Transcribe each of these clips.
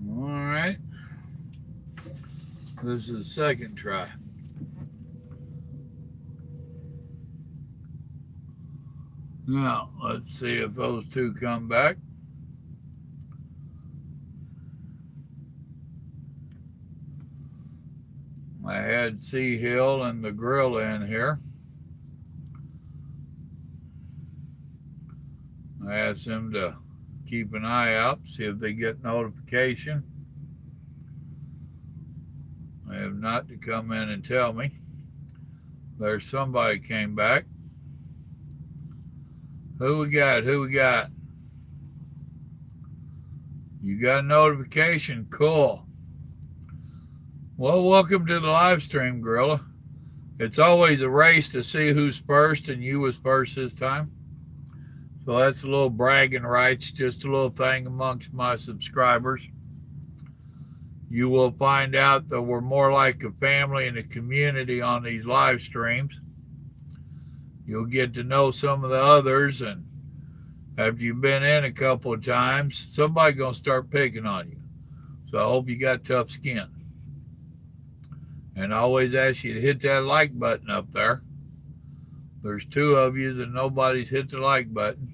All right. This is the second try. Now, let's see if those two come back. I had Sea Hill and the Gorilla in here. I asked them to keep an eye out, see if they get notification. They have not to come in and tell me. There's somebody came back. Who we got? Who we got? You got a notification? Cool. Well, welcome to the live stream, Gorilla. It's always a race to see who's first, and you was first this time. So that's a little bragging rights, just a little thing amongst my subscribers. You will find out that we're more like a family and a community on these live streams. You'll get to know some of the others, and after you've been in a couple of times, somebody's going to start picking on you. So I hope you got tough skin. And I always ask you to hit that like button up there. There's two of you that nobody's hit the like button.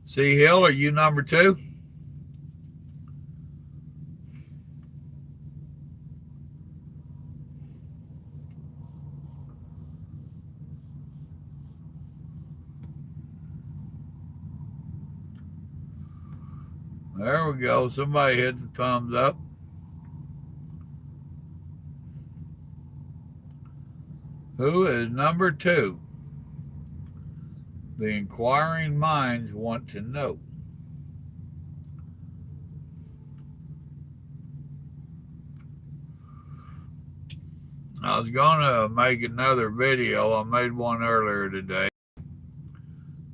Sea Hill, are you number 2? There we go. Somebody hit the thumbs up. Who is number 2? The inquiring minds want to know. I was going to make another video. I made one earlier today.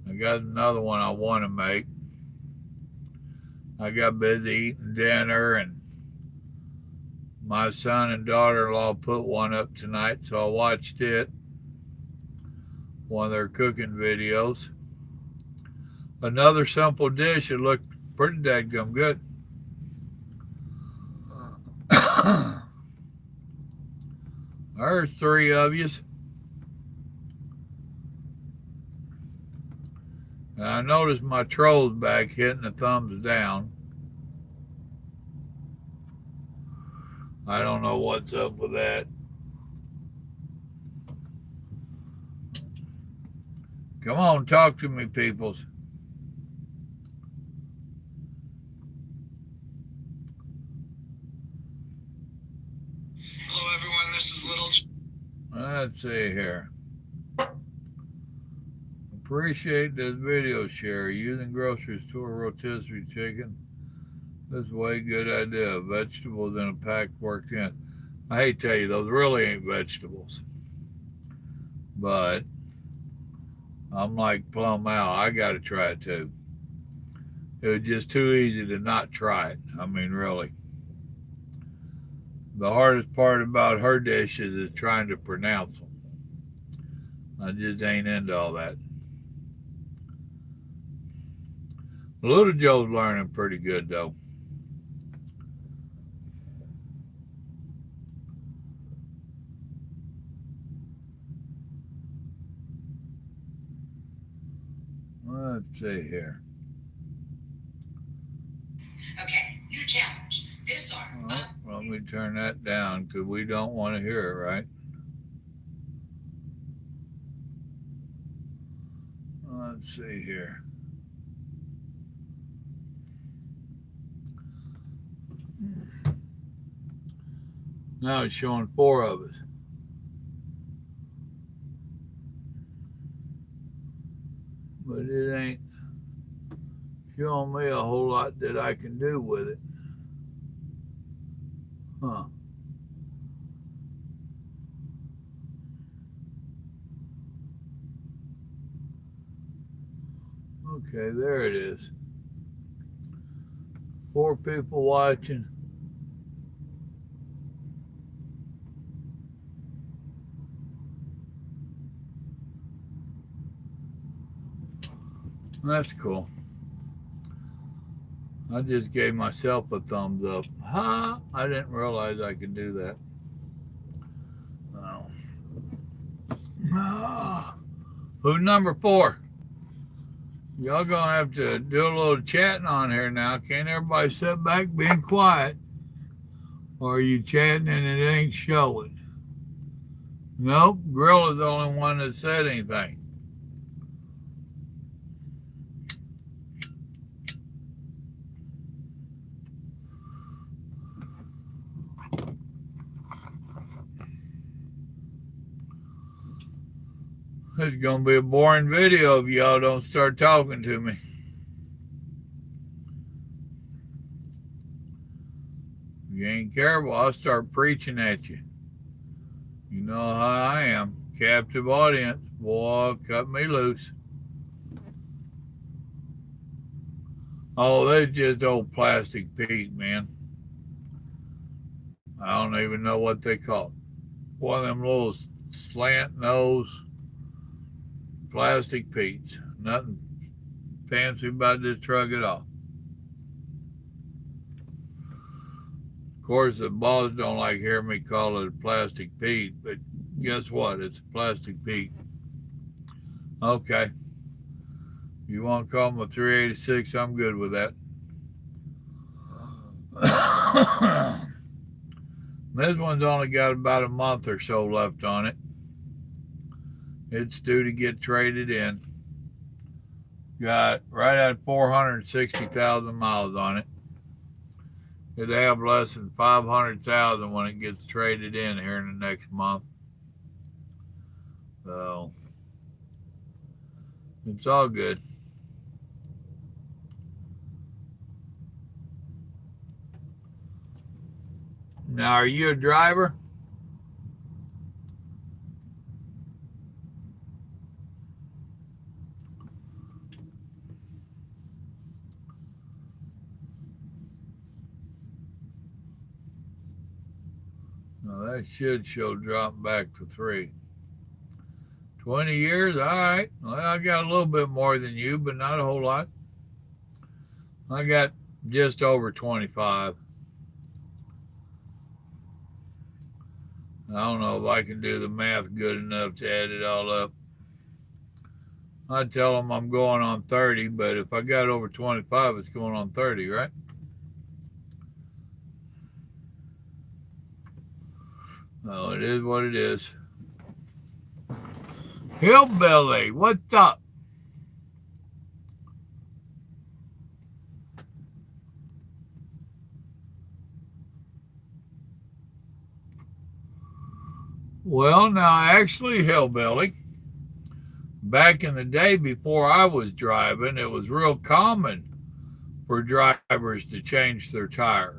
I got another one I want to make. I got busy eating dinner, and my son and daughter-in-law put one up tonight, so I watched it. One of their cooking videos. Another simple dish. It looked pretty dadgum good. There's 3 of yous. And I noticed my troll's back hitting the thumbs down. I don't know what's up with that. Come on, talk to me, peoples. Hello, everyone. This is Little. Let's see here. Appreciate this video share. Using grocery store rotisserie chicken. This is a way good idea. Vegetables in a pack worked in. I hate to tell you, those really ain't vegetables. But I'm like plumb out. I got to try it too. It was just too easy to not try it. I mean, really. The hardest part about her dishes is trying to pronounce them. I just ain't into all that. Little Joe's learning pretty good, though. Let's see here. Okay, new challenge. This arm. Let me turn that down because we don't want to hear it, right? Let's see here. Now it's showing 4 of us. But it ain't showing me a whole lot that I can do with it. Huh. Okay, there it is. 4 people watching. That's cool. I just gave myself a thumbs up. Ha! I didn't realize I could do that. Oh. Ah. Who's number 4? Y'all gonna have to do a little chatting on here now. Can't everybody sit back being quiet? Or are you chatting and it ain't showing? Nope, Grill is the only one that said anything. It's gonna be a boring video if y'all don't start talking to me. If you ain't careful, I'll start preaching at you. You know how I am. Captive audience. Boy, cut me loose. Oh, that's just old plastic Pete, man. I don't even know what they call it. One of them little slant nose plastic Pete's. Nothing fancy about this truck at all. Of course, the boss don't like hearing me call it a plastic Pete, but guess what? It's a plastic Pete. Okay. You want to call them a 386? I'm good with that. This one's only got about a month or so left on it. It's due to get traded in. Got right at 460,000 miles on it. It'll have less than 500,000 when it gets traded in here in the next month. So it's all good. Now, are you a driver? No, that should show drop back to 3. 20 years? All right. Well, I got a little bit more than you, but not a whole lot. I got just over 25. I don't know if I can do the math good enough to add it all up. I tell them I'm going on 30, but if I got over 25, it's going on 30, right? Oh, it is what it is. Hillbilly, what's up? Well, now, actually, Hillbilly, back in the day before I was driving, it was real common for drivers to change their tires.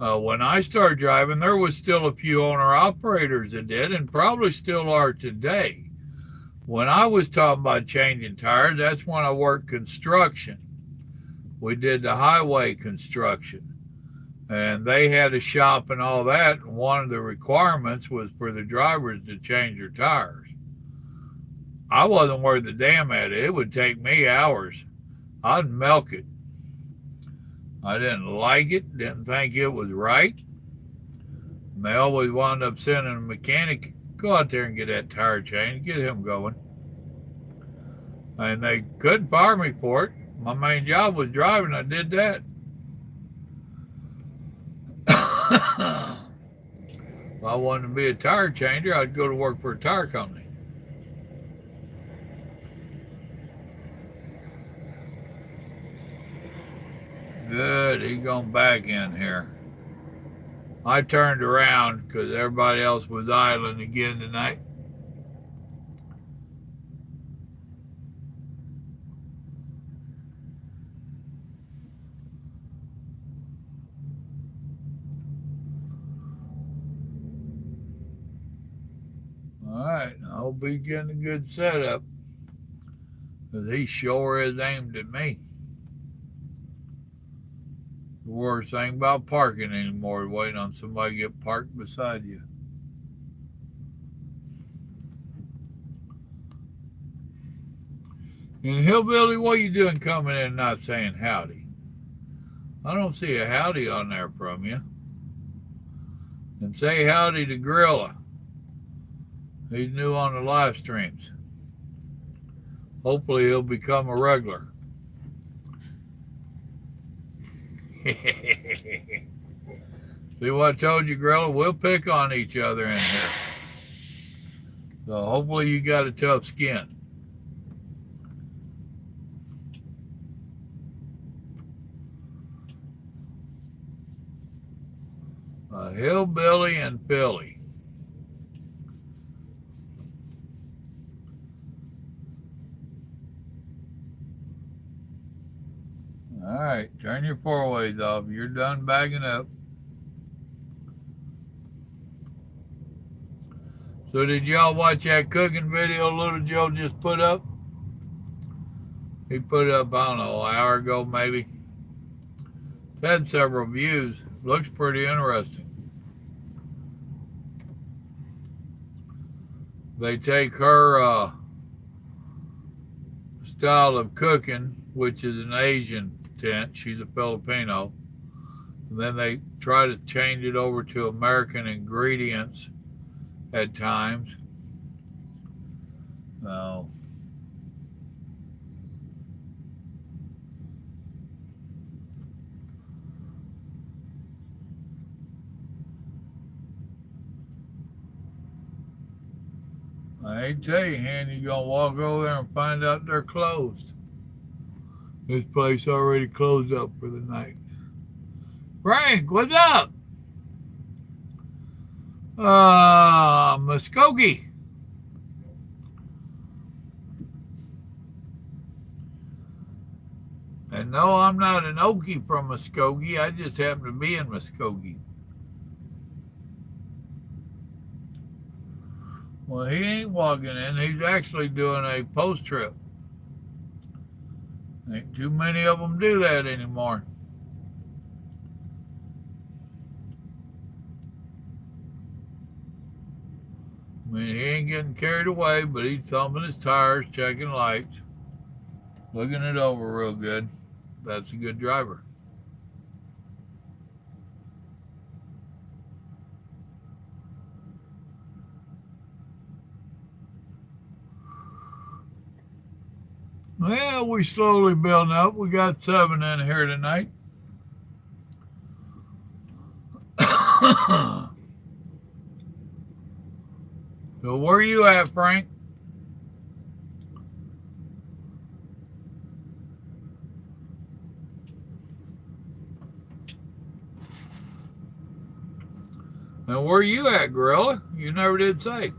When I started driving, there was still a few owner-operators that did, and probably still are today. When I was talking about changing tires, that's when I worked construction. We did the highway construction. And they had a shop and all that, and one of the requirements was for the drivers to change their tires. I wasn't worth a damn at it. It would take me hours. I'd milk it. I didn't like it, didn't think it was right. And they always wound up sending a mechanic, go out there and get that tire changed, get him going. And they couldn't fire me for it. My main job was driving, I did that. If I wanted to be a tire changer, I'd go to work for a tire company. Good, he's going back in here. I turned around because everybody else was idling again tonight. All right, I hope he's getting a good setup, because he sure is aimed at me. The worst thing about parking anymore is waiting on somebody to get parked beside you. And Hillbilly, what are you doing coming in and not saying howdy? I don't see a howdy on there from you. And say howdy to Gorilla. He's new on the live streams. Hopefully he'll become a regular. See what I told you, Gorilla? We'll pick on each other in here. So hopefully you got a tough skin. Hillbilly and Philly. All right, turn your four-ways off. You're done bagging up. So did y'all watch that cooking video Little Joe just put up? He put it up, I don't know, an hour ago maybe. It's had several views. Looks pretty interesting. They take her style of cooking, which is an Asian tent. She's a Filipino. And then they try to change it over to American ingredients at times. No. I ain't tell you, Han, you're going to walk over there and find out they're closed. This place already closed up for the night. Frank, what's up? Muskogee. And no, I'm not an Okie from Muskogee. I just happen to be in Muskogee. Well, he ain't walking in. He's actually doing a post trip. Ain't too many of them do that anymore. I mean, he ain't getting carried away, but he's thumping his tires, checking lights, looking it over real good. That's a good driver. Well, we slowly building up. We got 7 in here tonight. So where you at, Frank? And where you at, Gorilla? You never did say.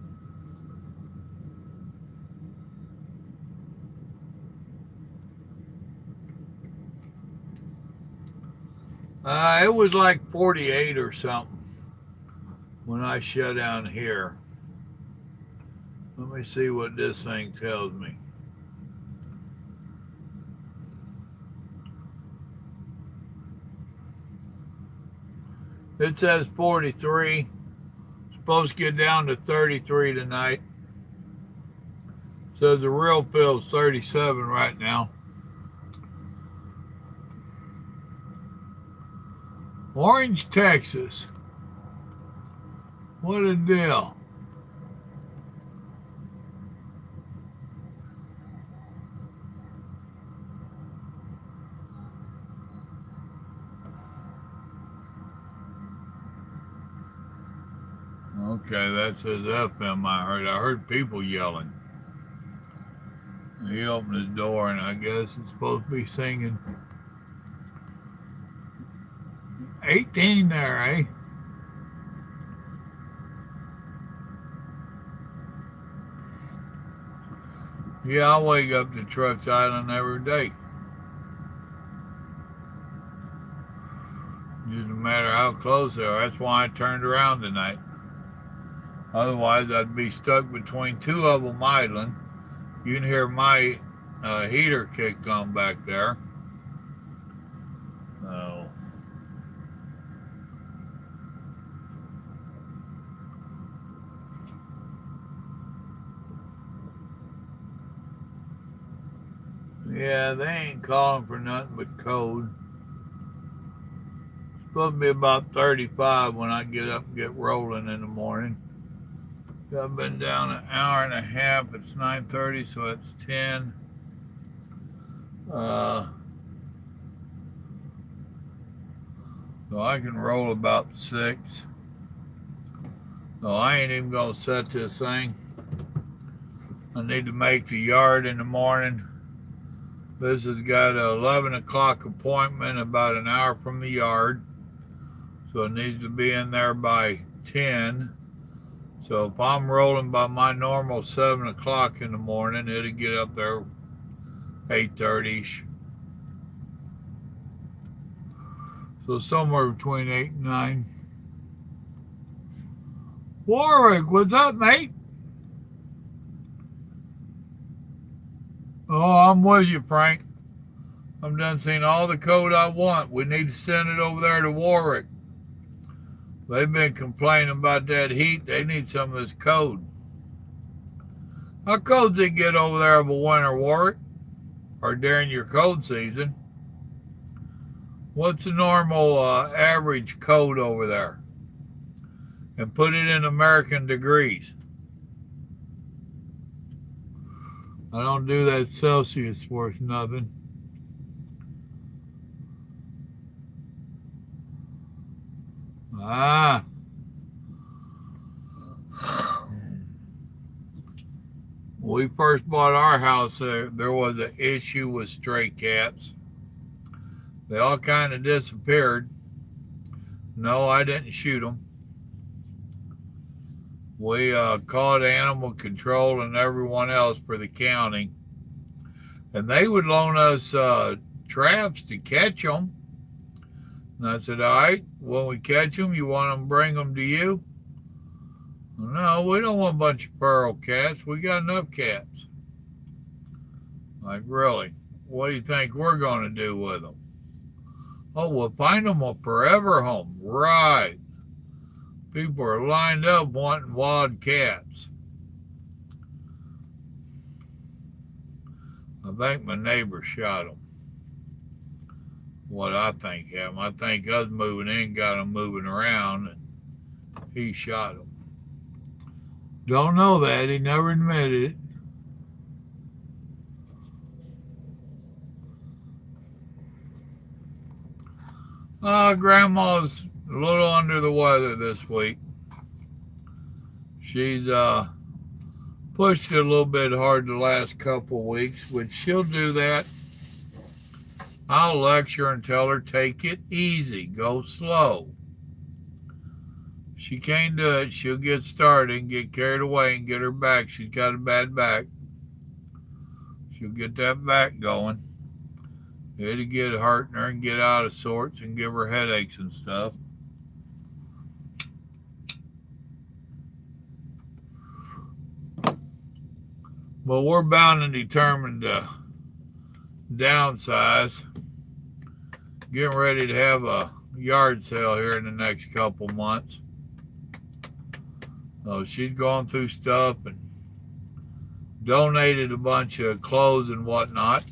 It was like 48 or something when I shut down here. Let me see what this thing tells me. It says 43. Supposed to get down to 33 tonight. Says the real feel is 37 right now. Orange, Texas. What a deal. Okay, that says FM. I heard people yelling. He opened his door, and I guess it's supposed to be singing. 18 there, eh? Yeah, I wake up to Trucks Island every day. Doesn't matter how close they are. That's why I turned around tonight. Otherwise, I'd be stuck between 2 of them idling. You can hear my heater kicked on back there. Oh. Yeah, they ain't calling for nothing but code. supposed to be about 35 when I get up and get rolling in the morning. I've been down an hour and a half. It's 9:30, so it's 10. So I can roll about 6. So I ain't even gonna set this thing. I need to make the yard in the morning. This has got an 11 o'clock appointment about an hour from the yard. So it needs to be in there by 10. So if I'm rolling by my normal 7 o'clock in the morning, it'll get up there 8:30ish. So somewhere between 8 and 9. Warwick, what's up, mate? Oh, I'm with you, Frank. I'm done seeing all the code I want. We need to send it over there to Warwick. They've been complaining about that heat. They need some of this code. How cold's it get over there of a winter, Warwick? Or during your cold season? What's the normal average code over there? And put it in American degrees. I don't do that Celsius worth nothing. When we first bought our house, there was an issue with stray cats. They all kind of disappeared. No, I didn't shoot them. We called animal control and everyone else for the county. And they would loan us traps to catch them. And I said, all right, when we catch them, you want them to bring them to you? No, we don't want a bunch of feral cats. We got enough cats. Like, really? What do you think we're going to do with them? Oh, we'll find them a forever home. Right. People are lined up wanting wild cats. I think my neighbor shot them. What I think happened. I think us moving in got them moving around, and he shot them. Don't know that. He never admitted it. Grandma's a little under the weather this week. She's pushed it a little bit hard the last couple of weeks, which she'll do that. I'll lecture and tell her, take it easy, go slow. She can't do it. She'll get started and get carried away and get her back. She's got a bad back. She'll get that back going. It'll get hurting her and get out of sorts and give her headaches and stuff. But we're bound and determined to downsize. Getting ready to have a yard sale here in the next couple months. So she's gone through stuff and donated a bunch of clothes and whatnot.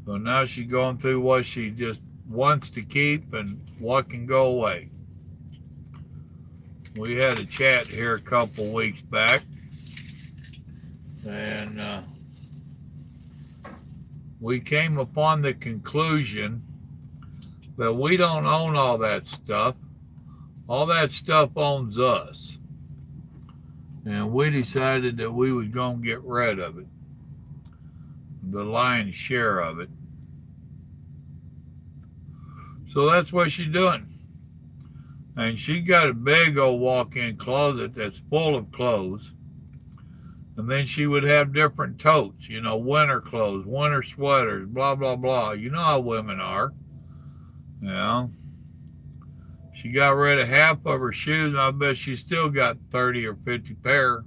So now she's going through what she just wants to keep and what can go away. We had a chat here a couple weeks back, and we came upon the conclusion that we don't own all that stuff. All that stuff owns us. And we decided that we was going to get rid of it. The lion's share of it. So that's what she's doing. And she got a big old walk-in closet that's full of clothes. And then she would have different totes, you know, winter clothes, winter sweaters, blah, blah, blah. You know how women are. You know. She got rid of half of her shoes, and I bet she still got 30 or 50 pair.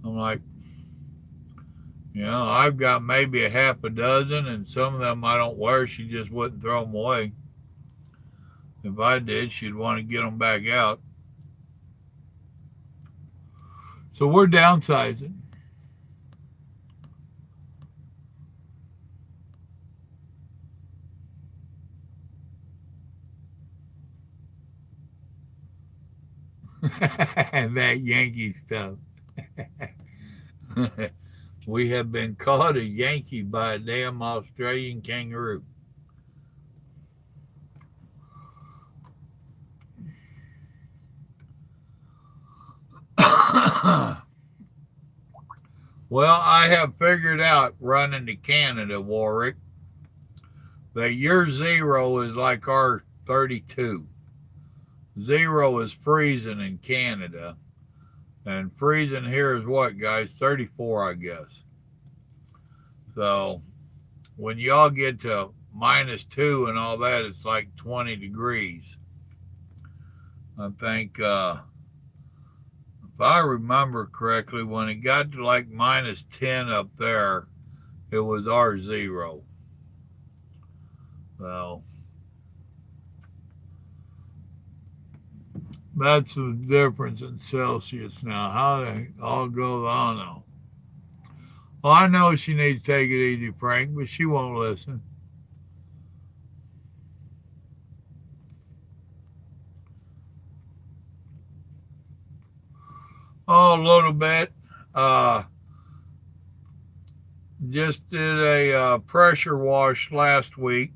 I'm like, you know, I've got maybe a half a dozen, and some of them I don't wear. She just wouldn't throw them away. If I did, she'd want to get them back out. So we're downsizing. And that Yankee stuff. We have been called a Yankee by a damn Australian kangaroo. Well, I have figured out running to Canada, Warwick, that your 0 is like our 32. 0 is freezing in Canada. And freezing here is what, guys? 34, I guess. So when y'all get to -2 and all that, it's like 20 degrees. I think, if I remember correctly, when it got to like -10 up there, it was our 0. So that's the difference in Celsius now. How it all goes, I don't know. Well, I know she needs to take it easy, Frank, but she won't listen. Oh, a little bit. Uh, just did a pressure wash last week.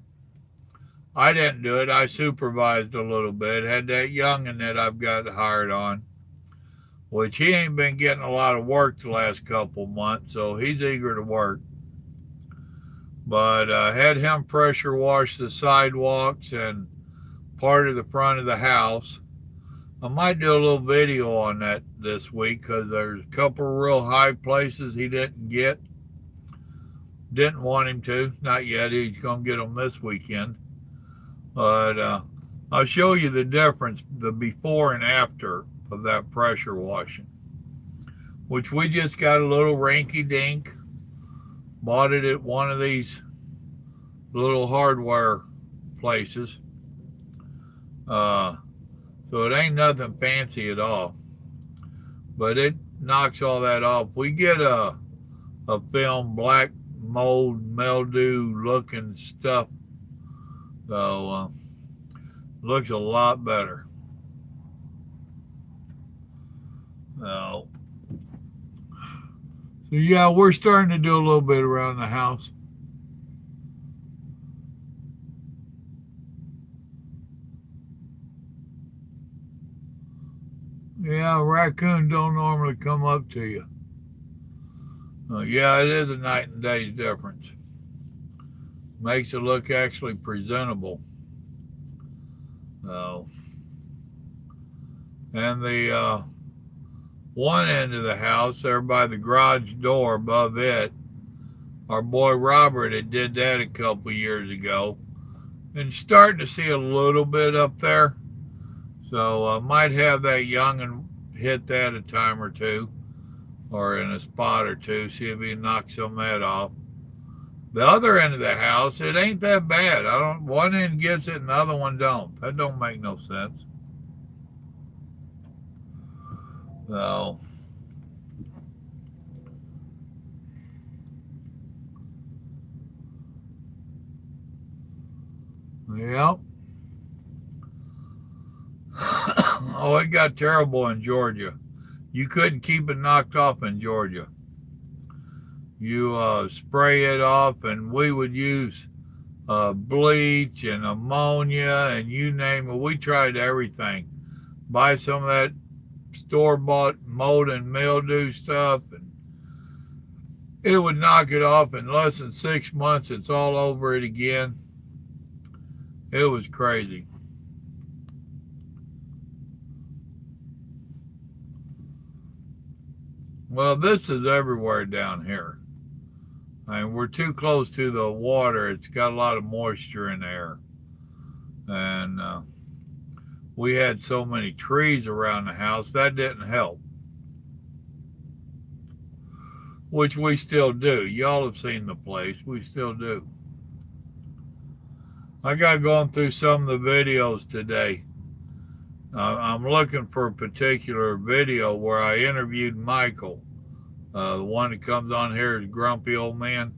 I didn't do it. I supervised a little bit. Had that youngin' that I've got hired on, which he ain't been getting a lot of work the last couple months, so he's eager to work. But had him pressure wash the sidewalks and part of the front of the house. I might do a little video on that this week because there's a couple of real high places he didn't get. Didn't want him to, not yet. He's going to get them this weekend. But I'll show you the difference, the before and after of that pressure washing, which we just got a little rinky dink. Bought it at one of these little hardware places. So it ain't nothing fancy at all. But it knocks all that off. We get a film, black mold, mildew looking stuff. So looks a lot better. So yeah, we're starting to do a little bit around the house. Yeah, Raccoon don't normally come up to you. Yeah, it is a night and day difference. Makes it look actually presentable. So, and the one end of the house, there by the garage door above it, our boy Robert had did that a couple years ago, and starting to see a little bit up there. So I might have that young'un hit that a time or two, or in a spot or two, see if he can knock some of that off. The other end of the house, it ain't that bad. One end gets it and the other one don't. That don't make no sense. So yep. Oh, it got terrible in Georgia. You couldn't keep it knocked off in Georgia. You spray it off, and we would use bleach and ammonia and you name it. We tried everything. Buy some of that store-bought mold and mildew stuff, and it would knock it off in less than 6 months. It's all over it again. It was crazy. Well, this is everywhere down here. I mean, we're too close to the water. It's got a lot of moisture in there. And we had so many trees around the house, that didn't help. Which we still do. Y'all have seen the place. We still do. I got going through some of the videos today. I'm looking for a particular video where I interviewed Michael, the one that comes on here is Grumpy Old Man.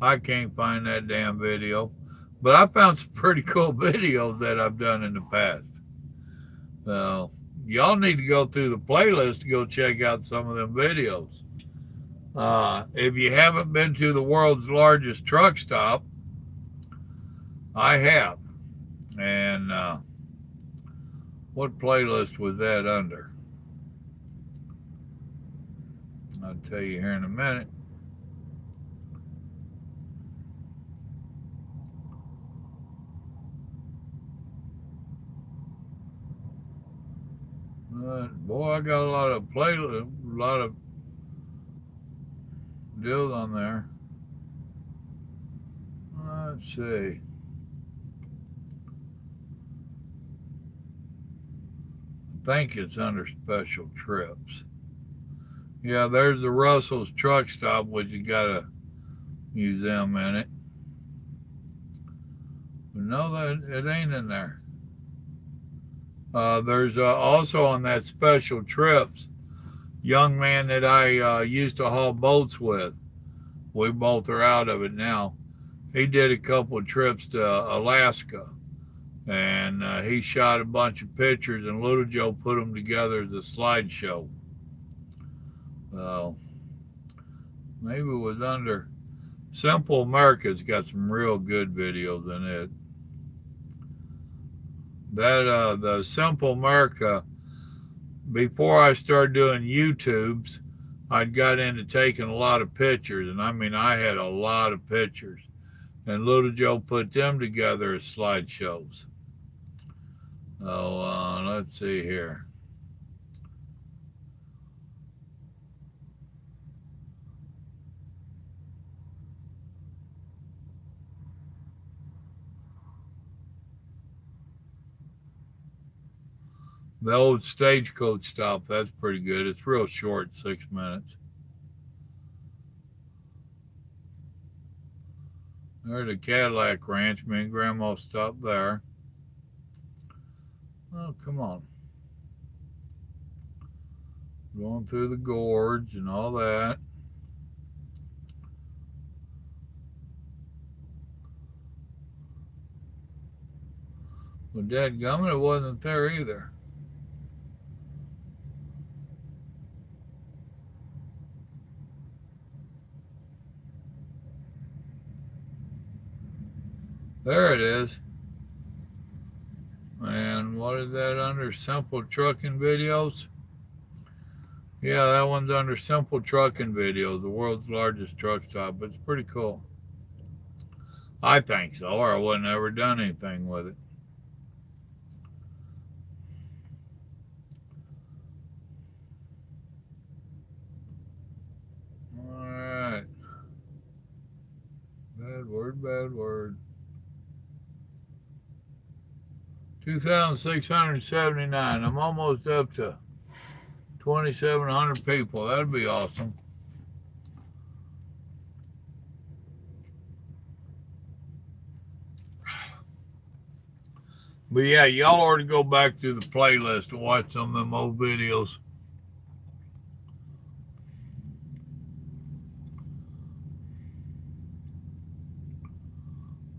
I can't find that damn video, but I found some pretty cool videos that I've done in the past. So y'all need to go through the playlist to go check out some of them videos. If you haven't been to the world's largest truck stop, I have. And what playlist was that under? I'll tell you here in a minute. Boy, I got a lot of deals on there. Let's see. I think it's under special trips. Yeah, there's the Russell's truck stop, which you got a museum in it. But no, that it ain't in there. There's also on that special trips, young man that I used to haul boats with. We both are out of it now. He did a couple of trips to Alaska, and he shot a bunch of pictures, and Little Joe put them together as a slideshow. So maybe it was under Simple America's got some real good videos in it. That the Simple America, before I started doing YouTubes, I'd got into taking a lot of pictures, and I mean I had a lot of pictures, and Little Joe put them together as slideshows. So let's see here. The old Stagecoach stop, that's pretty good. It's real short, 6 minutes. There's a Cadillac Ranch. Me and Grandma stopped there. Oh, come on. Going through the gorge and all that. Well, dadgummit, it wasn't there either. There it is. And what is that under? Simple Trucking Videos? Yeah, that one's under Simple Trucking Videos, the world's largest truck stop. It's pretty cool. I think so, or I wouldn't have ever done anything with it. All right. Bad word, bad word. 2,679. I'm almost up to 2,700 people. That'd be awesome. But yeah, y'all ought to go back to the playlist and watch some of them old videos.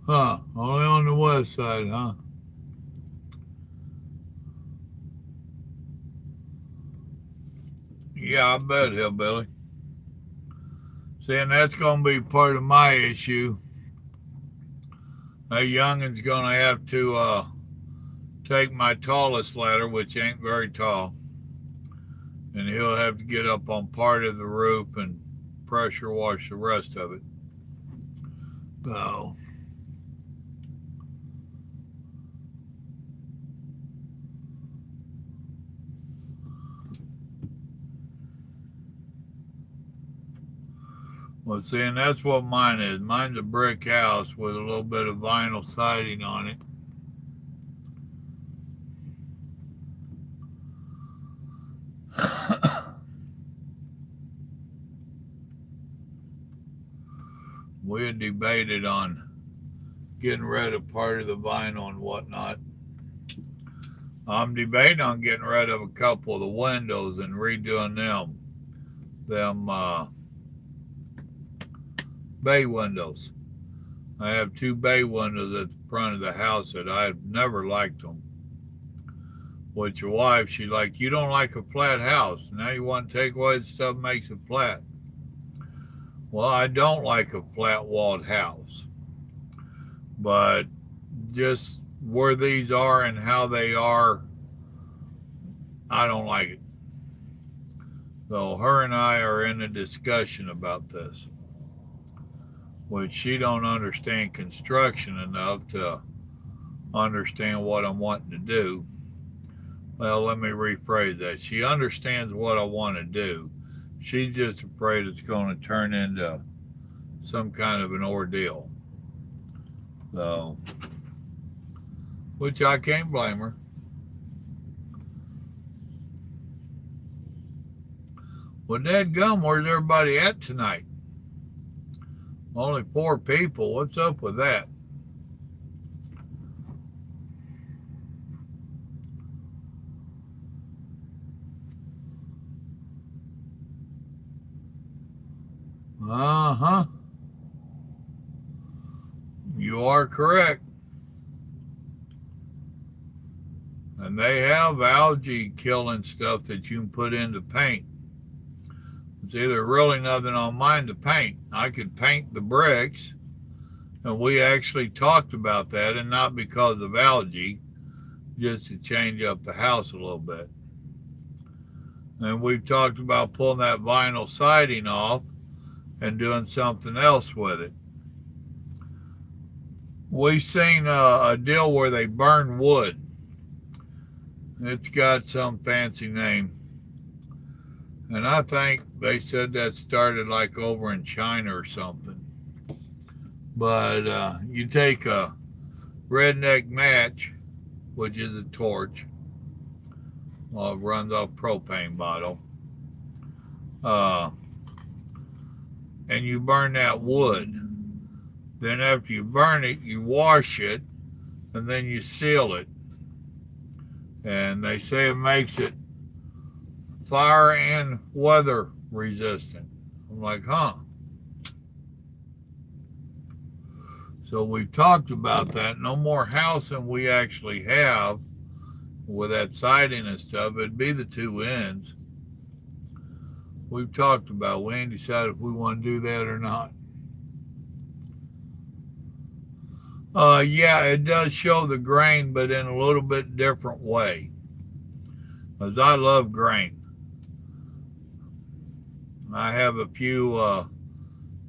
Huh, only on the west side, huh? Yeah, I bet, Hillbilly. See, and that's going to be part of my issue. That youngin's going to have to take my tallest ladder, which ain't very tall, and he'll have to get up on part of the roof and pressure wash the rest of it. So, well, see, and that's what mine is. Mine's a brick house with a little bit of vinyl siding on it. We had debated on getting rid of part of the vinyl and whatnot. I'm debating on getting rid of a couple of the windows and redoing them bay windows. I have two bay windows at the front of the house that I've never liked them. with your wife. She's like, you don't like a flat house. Now you want to take away the stuff that makes it flat. Well, I don't like a flat walled house. But just where these are and how they are, I don't like it. So her and I are in a discussion about this, which she don't understand construction enough to understand what I'm wanting to do. Well, let me rephrase that. She understands what I want to do. She's just afraid it's going to turn into some kind of an ordeal. So, which I can't blame her. Well, dadgum, where's everybody at tonight? Only 4 people. What's up with that? Uh-huh. You are correct. And they have algae killing stuff that you can put into paint. It's either really nothing on mine to paint. I could paint the bricks, and we actually talked about that, and not because of algae, just to change up the house a little bit. And we've talked about pulling that vinyl siding off and doing something else with it. We've seen a deal where they burn wood. It's got some fancy name. And I think they said that started like over in China or something. But you take a redneck match, which is a torch. Well, it runs off propane bottle. And you burn that wood. Then after you burn it, you wash it, and then you seal it. And they say it makes it fire and weather resistant. I'm like, huh. So we talked about that. No more house than we actually have with that siding and stuff. It'd be the 2 ends. We've talked about. We ain't decided if we want to do that or not. Yeah, it does show the grain, but in a little bit different way. Because I love grain. I have a few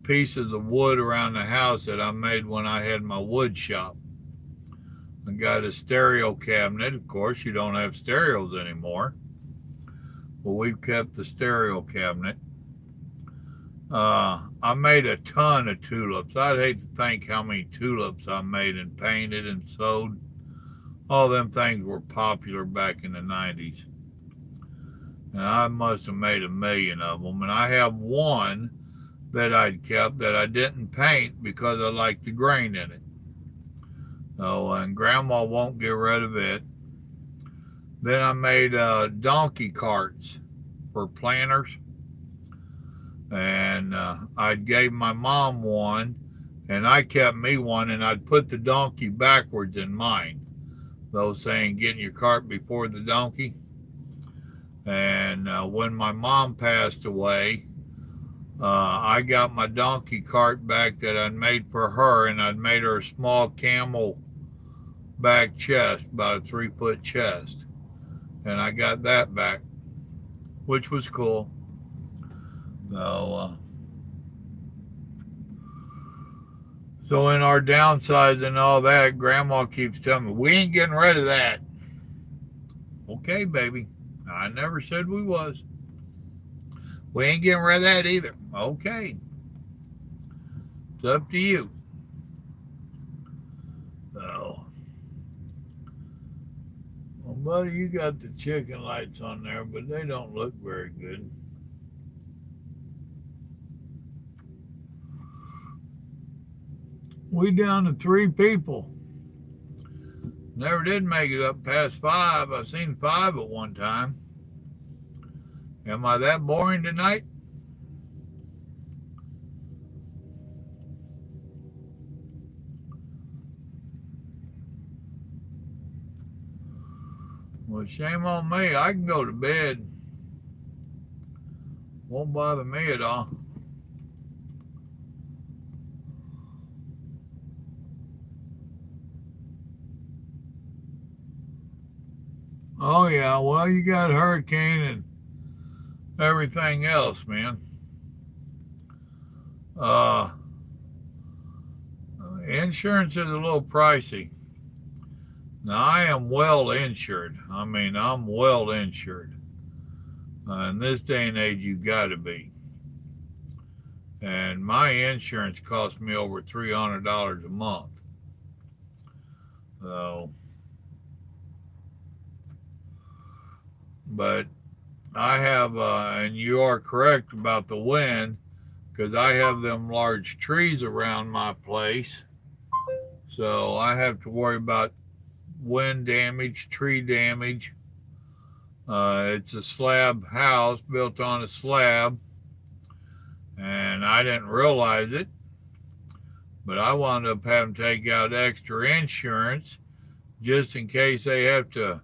pieces of wood around the house that I made when I had my wood shop. I got a stereo cabinet. Of course, you don't have stereos anymore. But we've kept the stereo cabinet. I made a ton of tulips. I'd hate to think how many tulips I made and painted and sewed. All them things were popular back in the 90s. And I must have made 1 million of them. And I have one that I'd kept that I didn't paint because I like the grain in it. Oh, and Grandma won't get rid of it. Then I made donkey carts for planters. And I gave my mom one, and I kept me one, and I'd put the donkey backwards in mine. Those saying, getting your cart before the donkey. And when my mom passed away, I got my donkey cart back that I'd made for her, and I'd made her a small camel back chest, about a 3-foot chest. And I got that back, which was cool. So in our downsides and all that, Grandma keeps telling me, we ain't getting rid of that. Okay, baby. I never said we was. We ain't getting rid of that either. Okay. It's up to you. So, well, buddy, you got the chicken lights on there, but they don't look very good. We down to 3 people. Never did make it up past 5. I've seen 5 at one time. Am I that boring tonight? Well, shame on me. I can go to bed. Won't bother me at all. Oh, yeah. Well, you got hurricane and everything else, man. Uh, Insurance is a little pricey. Now, I am well insured. I mean, I'm well insured. In this day and age, you got to be. And my insurance costs me over $300 a month. So, but I have, and you are correct about the wind, because I have them large trees around my place. So I have to worry about wind damage, tree damage. It's a slab house built on a slab, and I didn't realize it, but I wound up having to take out extra insurance just in case they have to.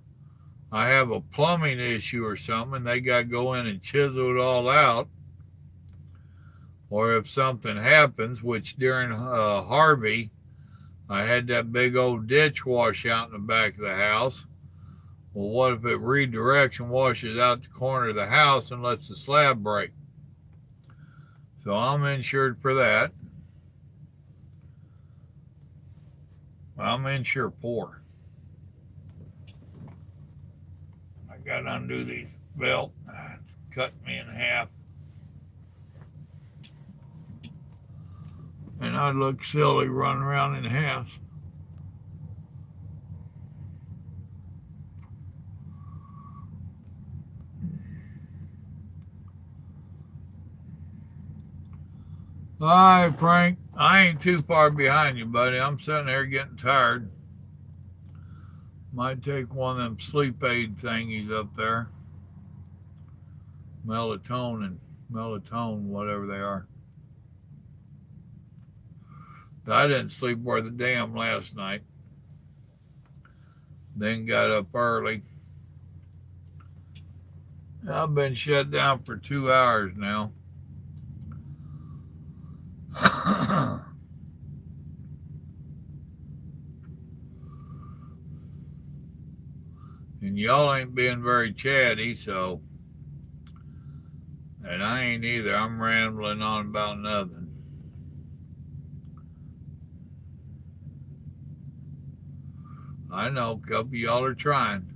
I have a plumbing issue or something, they got to go in and chisel it all out. Or if something happens, which during Harvey, I had that big old ditch wash out in the back of the house. Well, what if it redirects and washes out the corner of the house and lets the slab break? So I'm insured for that. I'm insured poor. I got to undo these belt. It's cut me in half. And I'd look silly running around in half. All right, Frank. I ain't too far behind you, buddy. I'm sitting there getting tired. Might take one of them sleep aid thingies up there. Melatonin, whatever they are. I didn't sleep worth a damn last night. Then got up early. I've been shut down for 2 hours now. And y'all ain't being very chatty, so. And I ain't either. I'm rambling on about nothing. I know a couple of y'all are trying.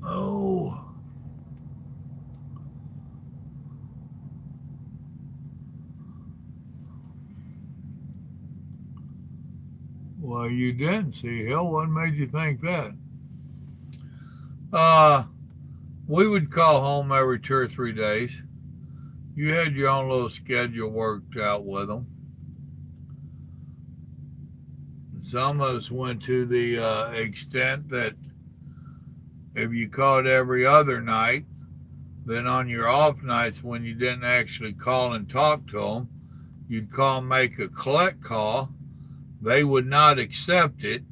Oh. Well, you didn't see Hill. What made you think that? We would call home every 2 or 3 days. You had your own little schedule worked out with them. Some of us went to the extent that if you called every other night, then on your off nights when you didn't actually call and talk to them, you'd call and make a collect call. They would not accept it,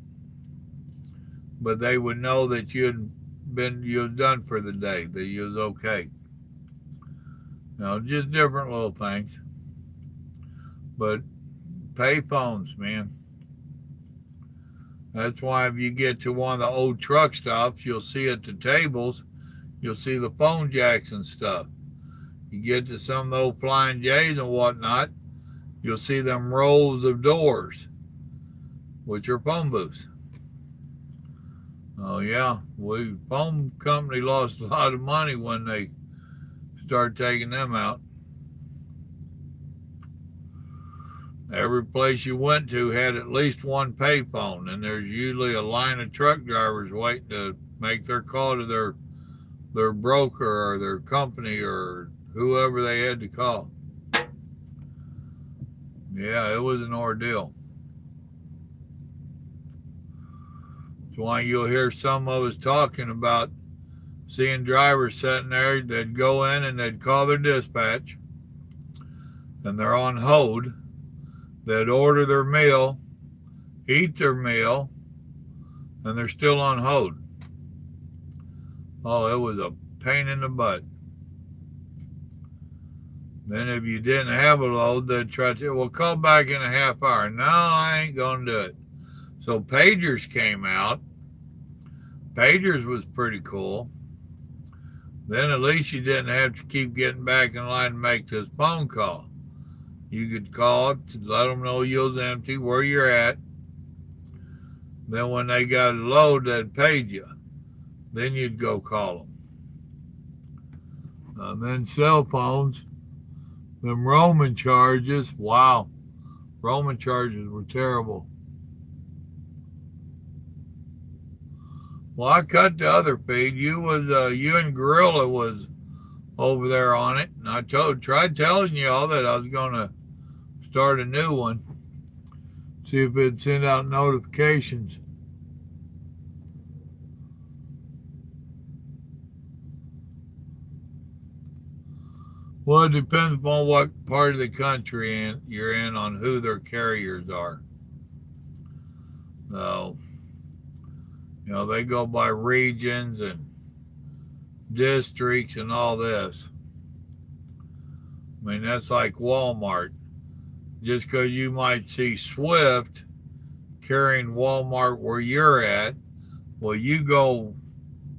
but they would know that you was done for the day, that you was okay. Just different little things. But pay phones, man. That's why if you get to one of the old truck stops, you'll see at the tables, you'll see the phone jacks and stuff. You get to some of the old Flying J's and whatnot, you'll see them rows of doors, which are phone booths. Oh yeah, phone company lost a lot of money when they started taking them out. Every place you went to had at least one payphone, and there's usually a line of truck drivers waiting to make their call to their broker or their company or whoever they had to call. Yeah, it was an ordeal. That's why you'll hear some of us talking about seeing drivers sitting there. They'd go in and they'd call their dispatch, and they're on hold. They'd order their meal, eat their meal, and they're still on hold. Oh, it was a pain in the butt. Then if you didn't have a load, they'd try to, well, call back in a half hour. No, I ain't going to do it. So pagers came out. Pagers was pretty cool. Then at least you didn't have to keep getting back in line to make this phone call. You could call to let them know you was empty, where you're at. Then when they got a load, they'd page you. Then you'd go call them. Then cell phones. Them roaming charges, wow. Roaming charges were terrible. Well, I cut the other feed. You and Gorilla was over there on it, and I tried telling you all that I was gonna start a new one. See if it'd send out notifications. Well, it depends upon what part of the country you're in on who their carriers are. So, they go by regions and districts and all this. I mean, that's like Walmart. Just because you might see Swift carrying Walmart where you're at, well, you go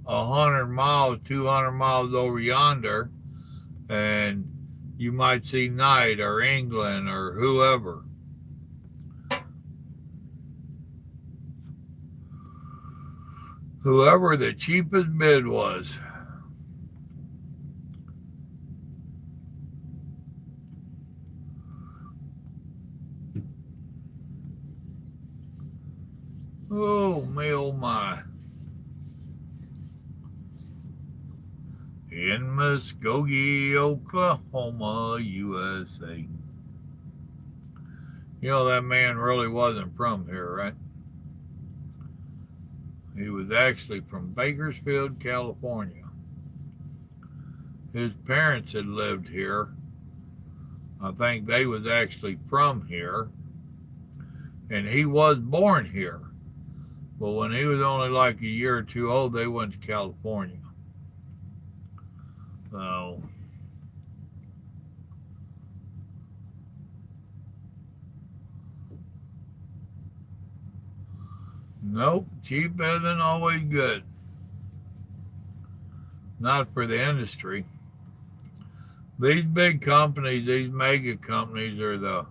100 miles, 200 miles over yonder, and you might see Knight or England or whoever. Whoever the cheapest bid was. Oh, me, oh, my. In Muskogee, Oklahoma, USA. That man really wasn't from here, right? He was actually from Bakersfield, California. His parents had lived here. I think they was actually from here. And he was born here. But when he was only like a year or two old, they went to California. So, nope, cheap isn't always good. Not for the industry. These big companies, these mega companies, are the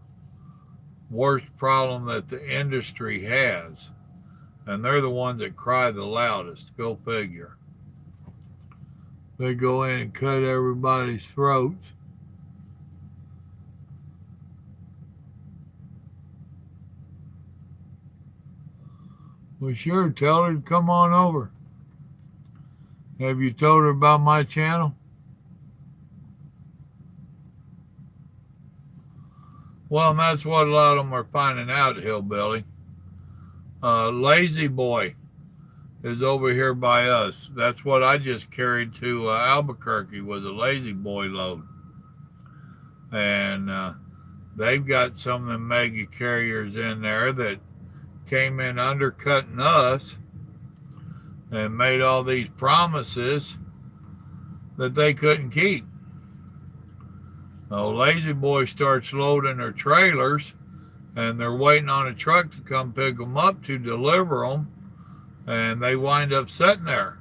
worst problem that the industry has. And they're the ones that cry the loudest. Go figure. They go in and cut everybody's throats. Well, sure, tell her to come on over. Have you told her about my channel? Well, and that's what a lot of them are finding out, Hillbilly. Lazy Boy is over here by us. That's what I just carried to Albuquerque, was a Lazy Boy load. And they've got some of the mega carriers in there that came in undercutting us and made all these promises that they couldn't keep. So Lazy Boy starts loading their trailers, and they're waiting on a truck to come pick them up to deliver them, and they wind up sitting there.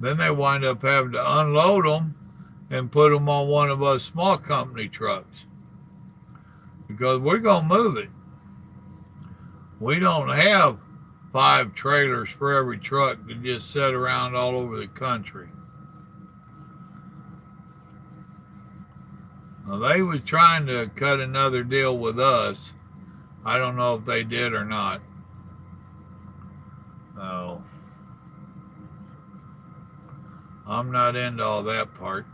Then they wind up having to unload them and put them on one of us small company trucks, because we're going to move it. We don't have 5 trailers for every truck to just sit around all over the country. Now, they was trying to cut another deal with us. I don't know if they did or not. So, I'm not into all that part.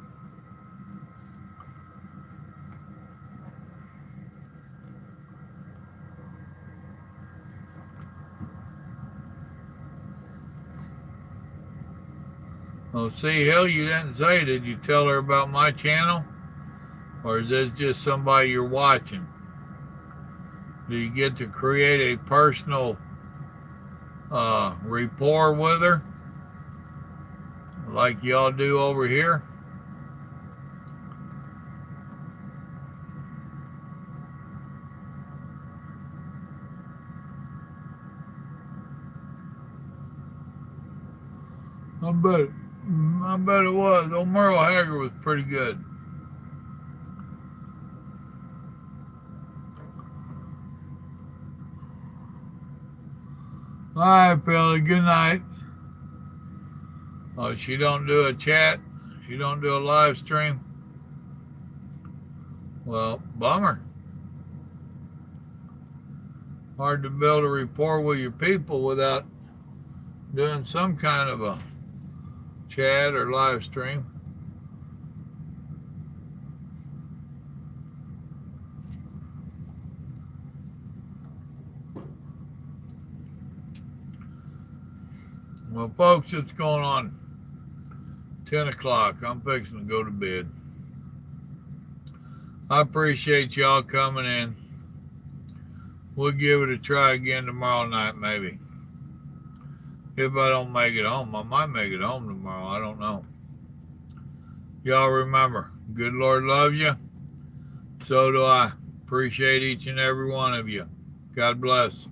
Well, see, Hill, you didn't say, did you tell her about my channel? Or is this just somebody you're watching? Do you get to create a personal rapport with her? Like y'all do over here? I bet it was. Old Merle Haggard was pretty good. All right, Billy. Good night. Oh, she don't do a chat. She don't do a live stream. Well, bummer. Hard to build a rapport with your people without doing some kind of a chat or live stream. Well, folks, it's going on 10 o'clock. I'm fixing to go to bed. I appreciate y'all coming in. We'll give it a try again tomorrow night, maybe. If I don't make it home, I might make it home tomorrow. I don't know. Y'all remember, good Lord loves you. So do I. Appreciate each and every one of you. God bless.